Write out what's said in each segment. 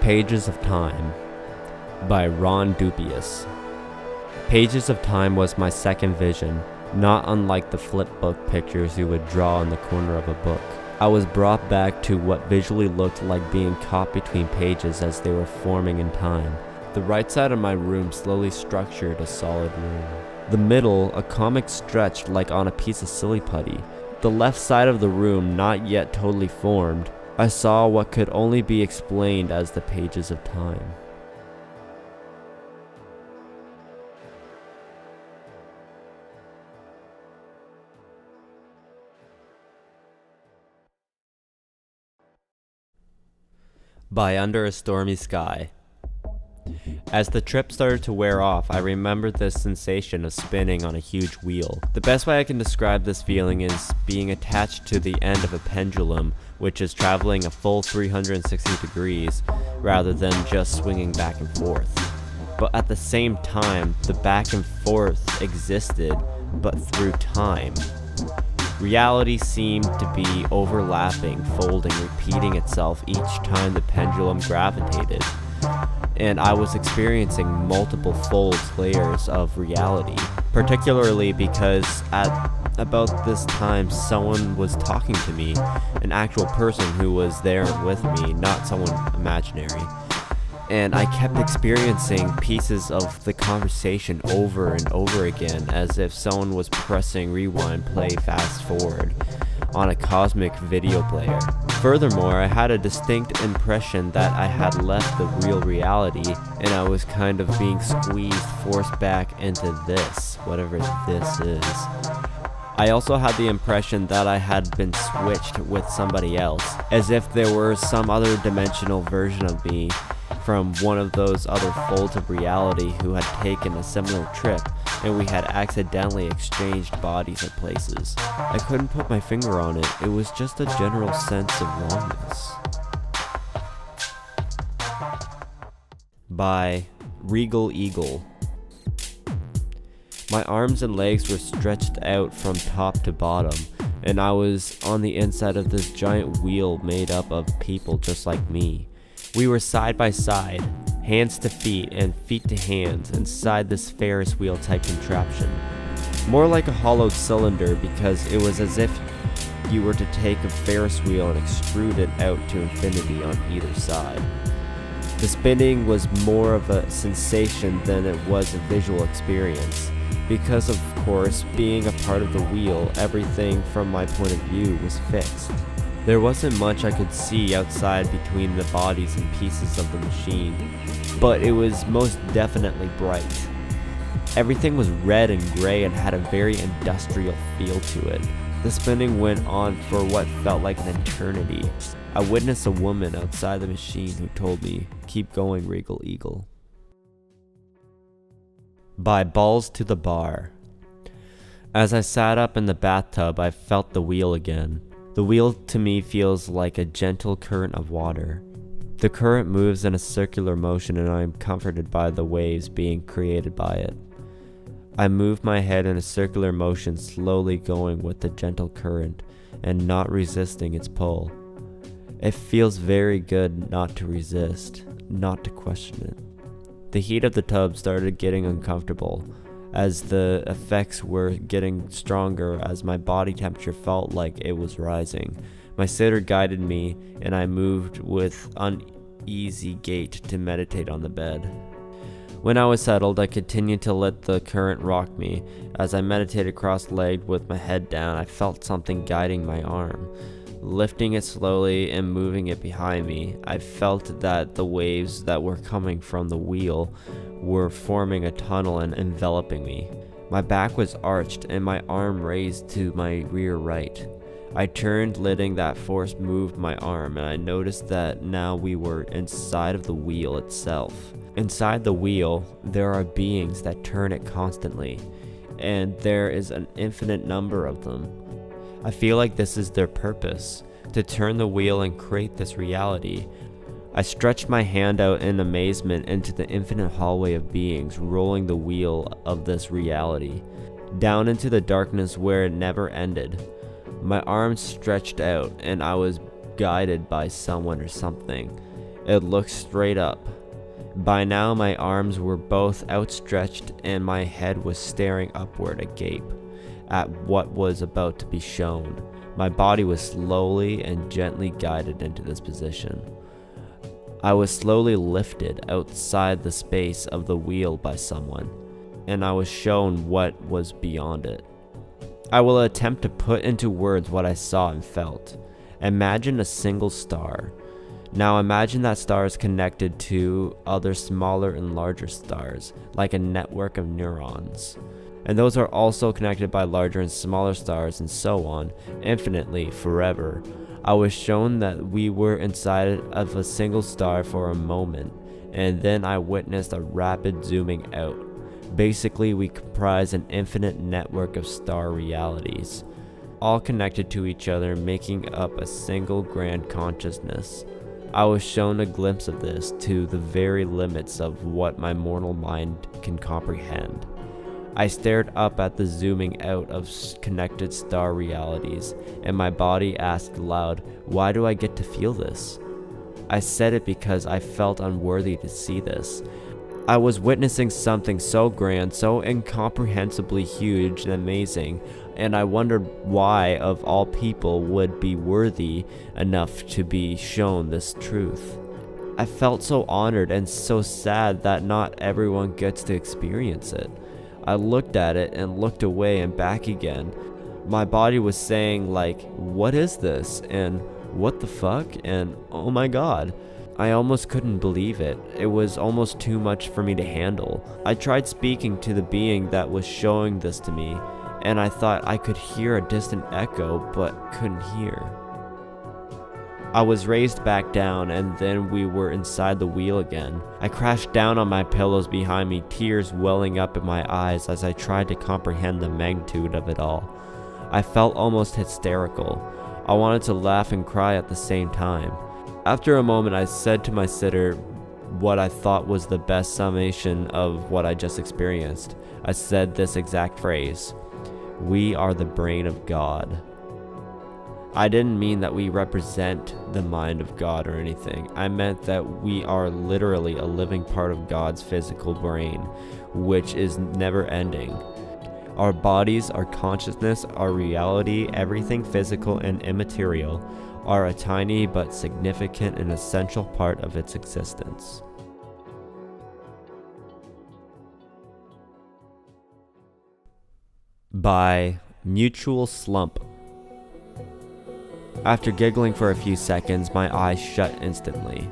Pages of Time by Ron Dubious. Pages of Time was my second vision, not unlike the flipbook pictures you would draw in the corner of a book. I was brought back to what visually looked like being caught between pages as they were forming in time. The right side of my room slowly structured a solid room. The middle, a comic stretched like on a piece of silly putty. The left side of the room, not yet totally formed, I saw what could only be explained as the pages of time. By Under a Stormy Sky. As the trip started to wear off, I remembered this sensation of spinning on a huge wheel. The best way I can describe this feeling is being attached to the end of a pendulum, which is traveling a full 360 degrees, rather than just swinging back and forth. But at the same time, the back and forth existed, but through time. Reality seemed to be overlapping, folding, repeating itself each time the pendulum gravitated. And I was experiencing multiple layers of reality, particularly because at about this time someone was talking to me, an actual person who was there with me, not someone imaginary. And I kept experiencing pieces of the conversation over and over again, as if someone was pressing rewind, play, fast forward on a cosmic video player. Furthermore, I had a distinct impression that I had left the real reality and I was kind of being squeezed, forced back into this, whatever this is. I also had the impression that I had been switched with somebody else, as if there were some other dimensional version of me from one of those other folds of reality who had taken a similar trip, and we had accidentally exchanged bodies at places. I couldn't put my finger on it, it was just a general sense of wrongness. By Regal Eagle. My arms and legs were stretched out from top to bottom, and I was on the inside of this giant wheel made up of people just like me. We were side by side, hands to feet and feet to hands, inside this Ferris wheel type contraption. More like a hollowed cylinder, because it was as if you were to take a Ferris wheel and extrude it out to infinity on either side. The spinning was more of a sensation than it was a visual experience, because of course, being a part of the wheel, everything from my point of view was fixed. There wasn't much I could see outside between the bodies and pieces of the machine, but it was most definitely bright. Everything was red and gray and had a very industrial feel to it. The spinning went on for what felt like an eternity. I witnessed a woman outside the machine who told me, "Keep going, Regal Eagle." By Balls to the Bar. As I sat up in the bathtub, I felt the wheel again. The wheel to me feels like a gentle current of water. The current moves in a circular motion and I am comforted by the waves being created by it. I move my head in a circular motion, slowly going with the gentle current and not resisting its pull. It feels very good not to resist, not to question it. The heat of the tub started getting uncomfortable, as the effects were getting stronger as my body temperature felt like it was rising. My sitter guided me and I moved with uneasy gait to meditate on the bed. When I was settled, I continued to let the current rock me. As I meditated cross-legged with my head down, I felt something guiding my arm. Lifting it slowly and moving it behind me, I felt that the waves that were coming from the wheel were forming a tunnel and enveloping me. My back was arched and my arm raised to my rear right. I turned, letting that force move my arm, and I noticed that now we were inside of the wheel itself. Inside the wheel, there are beings that turn it constantly, and there is an infinite number of them. I feel like this is their purpose, to turn the wheel and create this reality. I stretched my hand out in amazement into the infinite hallway of beings rolling the wheel of this reality, down into the darkness where it never ended. My arms stretched out and I was guided by someone or something. It looked straight up. By now my arms were both outstretched and my head was staring upward agape at what was about to be shown. My body was slowly and gently guided into this position. I was slowly lifted outside the space of the wheel by someone, and I was shown what was beyond it. I will attempt to put into words what I saw and felt. Imagine a single star. Now imagine that star is connected to other smaller and larger stars, like a network of neurons. And those are also connected by larger and smaller stars and so on, infinitely, forever. I was shown that we were inside of a single star for a moment, and then I witnessed a rapid zooming out. Basically, we comprise an infinite network of star realities, all connected to each other, making up a single grand consciousness. I was shown a glimpse of this to the very limits of what my mortal mind can comprehend. I stared up at the zooming out of connected star realities, and my body asked aloud, "Why do I get to feel this?" I said it because I felt unworthy to see this. I was witnessing something so grand, so incomprehensibly huge and amazing, and I wondered why, of all people, would be worthy enough to be shown this truth. I felt so honored and so sad that not everyone gets to experience it. I looked at it and looked away and back again. My body was saying like, "What is this?" and "What the fuck?" and "Oh my god." I almost couldn't believe it. It was almost too much for me to handle. I tried speaking to the being that was showing this to me, and I thought I could hear a distant echo, but couldn't hear. I was raised back down, and then we were inside the wheel again. I crashed down on my pillows behind me, tears welling up in my eyes as I tried to comprehend the magnitude of it all. I felt almost hysterical. I wanted to laugh and cry at the same time. After a moment, I said to my sitter what I thought was the best summation of what I just experienced. I said this exact phrase: "We are the brain of God." I didn't mean that we represent the mind of God or anything. I meant that we are literally a living part of God's physical brain, which is never ending. Our bodies, our consciousness, our reality, everything physical and immaterial, are a tiny but significant and essential part of its existence. By Mutual Slump. After giggling for a few seconds, my eyes shut instantly.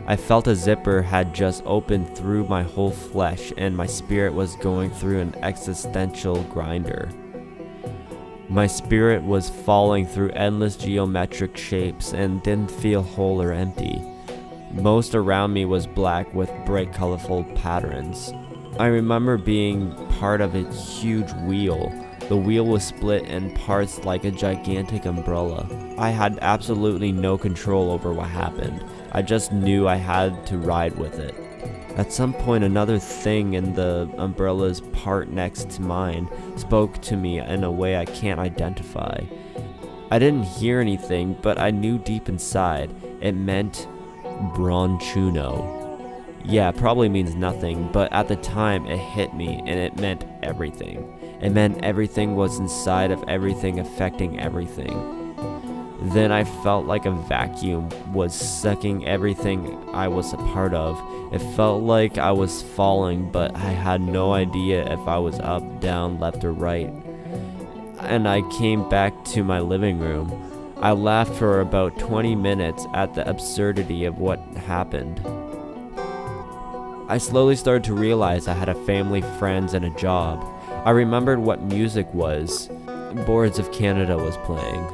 I felt a zipper had just opened through my whole flesh and my spirit was going through an existential grinder. My spirit was falling through endless geometric shapes and didn't feel whole or empty. Most around me was black with bright colorful patterns. I remember being part of a huge wheel. The wheel was split in parts like a gigantic umbrella. I had absolutely no control over what happened. I just knew I had to ride with it. At some point, another thing in the umbrella's part next to mine spoke to me in a way I can't identify. I didn't hear anything, but I knew deep inside it meant Bronchuno. Yeah, probably means nothing, but at the time it hit me and it meant everything. It meant everything was inside of everything, affecting everything. Then I felt like a vacuum was sucking everything I was a part of. It felt like I was falling, but I had no idea if I was up, down, left, or right. And I came back to my living room. I laughed for about 20 minutes at the absurdity of what happened. I slowly started to realize I had a family, friends, and a job. I remembered what music was. Boards of Canada was playing.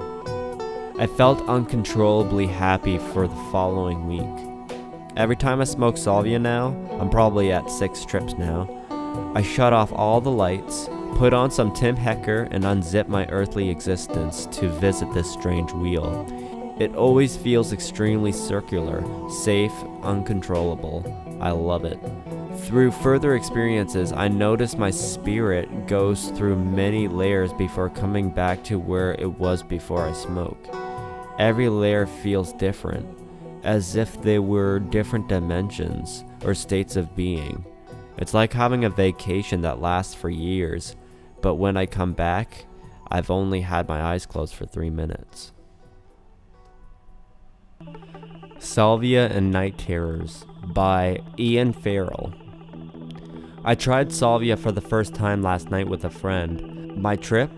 I felt uncontrollably happy for the following week. Every time I smoke Salvia now, I'm probably at 6 trips now, I shut off all the lights, put on some Tim Hecker, and unzip my earthly existence to visit this strange wheel. It always feels extremely circular, safe, uncontrollable. I love it. Through further experiences, I notice my spirit goes through many layers before coming back to where it was before I smoke. Every layer feels different. as if they were different dimensions or states of being. It's like having a vacation that lasts for years, but when I come back, I've only had my eyes closed for 3 minutes. Salvia and Night Terrors by Ian Farrell. I tried Salvia for the first time last night with a friend. My trip?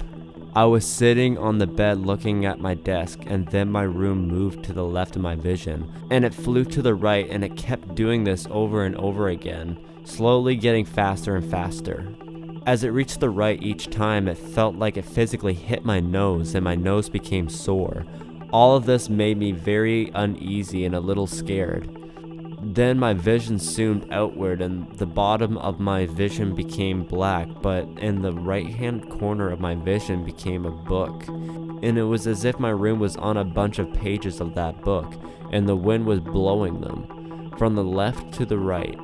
I was sitting on the bed looking at my desk, and then my room moved to the left of my vision, and it flew to the right, and it kept doing this over and over again, slowly getting faster and faster. As it reached the right each time, it felt like it physically hit my nose, and my nose became sore. All of this made me very uneasy and a little scared. Then my vision zoomed outward and the bottom of my vision became black, but in the right hand corner of my vision became a book. And it was as if my room was on a bunch of pages of that book, and the wind was blowing them from the left to the right.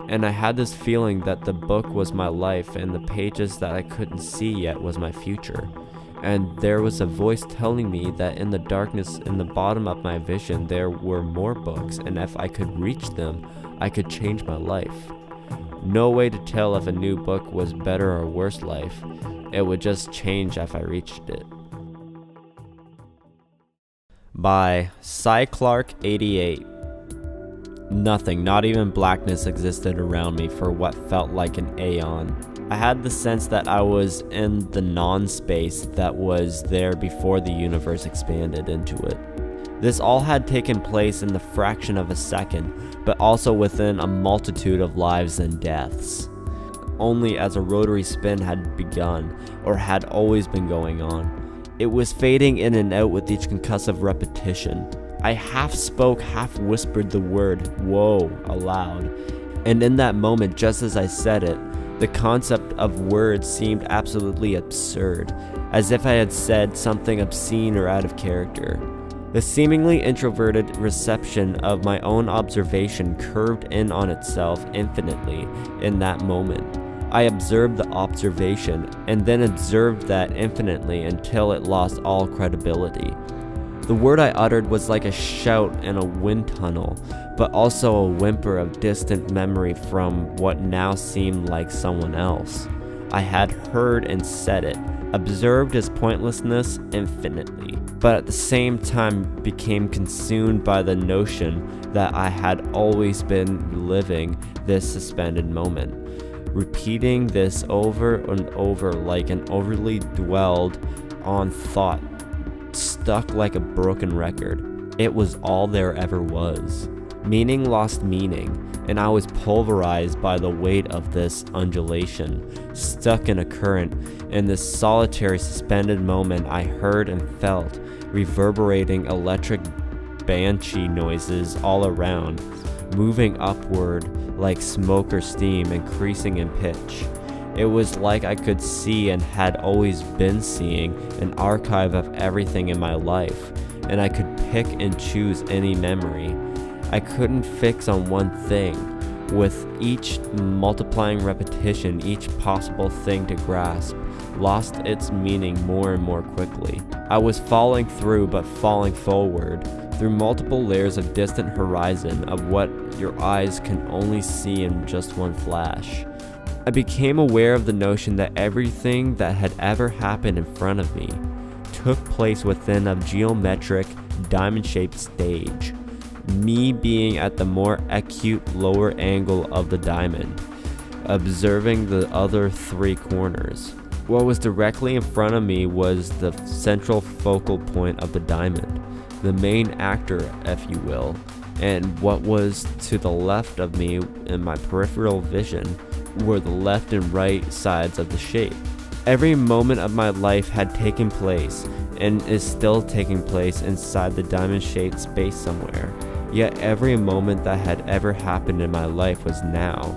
And I had this feeling that the book was my life and the pages that I couldn't see yet was my future. And there was a voice telling me that in the darkness in the bottom of my vision there were more books, and if I could reach them, I could change my life. No way to tell if a new book was better or worse life. It would just change if I reached it. By Clark88. Nothing, not even blackness, existed around me for what felt like an aeon. I had the sense that I was in the non-space that was there before the universe expanded into it. This all had taken place in the fraction of a second, but also within a multitude of lives and deaths. Only as a rotary spin had begun, or had always been going on. It was fading in and out with each concussive repetition. I half spoke, half whispered the word, "whoa," aloud. And in that moment, just as I said it, the concept of words seemed absolutely absurd, as if I had said something obscene or out of character. The seemingly introverted reception of my own observation curved in on itself infinitely in that moment. I observed the observation, and then observed that infinitely until it lost all credibility. The word I uttered was like a shout in a wind tunnel, but also a whimper of distant memory from what now seemed like someone else. I had heard and said it, observed its pointlessness infinitely, but at the same time became consumed by the notion that I had always been living this suspended moment, repeating this over and over like an overly dwelled on thought, stuck like a broken record. It was all there ever was. Meaning lost meaning, and I was pulverized by the weight of this undulation, stuck in a current. In this solitary suspended moment, I heard and felt reverberating electric banshee noises all around, moving upward like smoke or steam, increasing in pitch. It was like I could see and had always been seeing an archive of everything in my life, and I could pick and choose any memory. I couldn't fix on one thing. With each multiplying repetition, each possible thing to grasp lost its meaning more and more quickly. I was falling through, but falling forward, through multiple layers of distant horizon of what your eyes can only see in just one flash. I became aware of the notion that everything that had ever happened in front of me took place within a geometric, diamond-shaped stage, me being at the more acute lower angle of the diamond, observing the other 3 corners. What was directly in front of me was the central focal point of the diamond, the main actor, if you will, and what was to the left of me in my peripheral vision were the left and right sides of the shape. Every moment of my life had taken place and is still taking place inside the diamond-shaped space somewhere. Yet every moment that had ever happened in my life was now.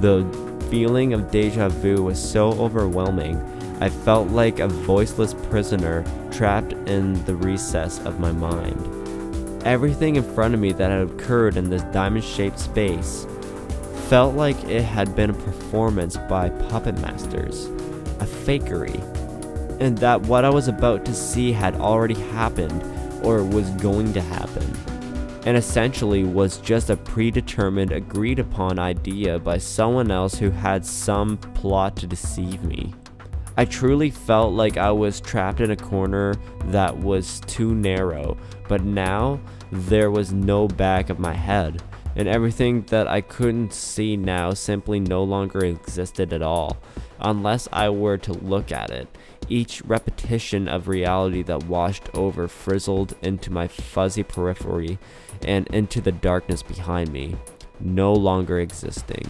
The feeling of deja vu was so overwhelming, I felt like a voiceless prisoner trapped in the recess of my mind. Everything in front of me that had occurred in this diamond-shaped space felt like it had been a performance by puppet masters, a fakery, and that what I was about to see had already happened or was going to happen. and essentially was just a predetermined, agreed upon idea by someone else who had some plot to deceive me. I truly felt like I was trapped in a corner that was too narrow, but now there was no back of my head, and everything that I couldn't see now simply no longer existed at all, unless I were to look at it. Each repetition of reality that washed over frizzled into my fuzzy periphery and into the darkness behind me, no longer existing.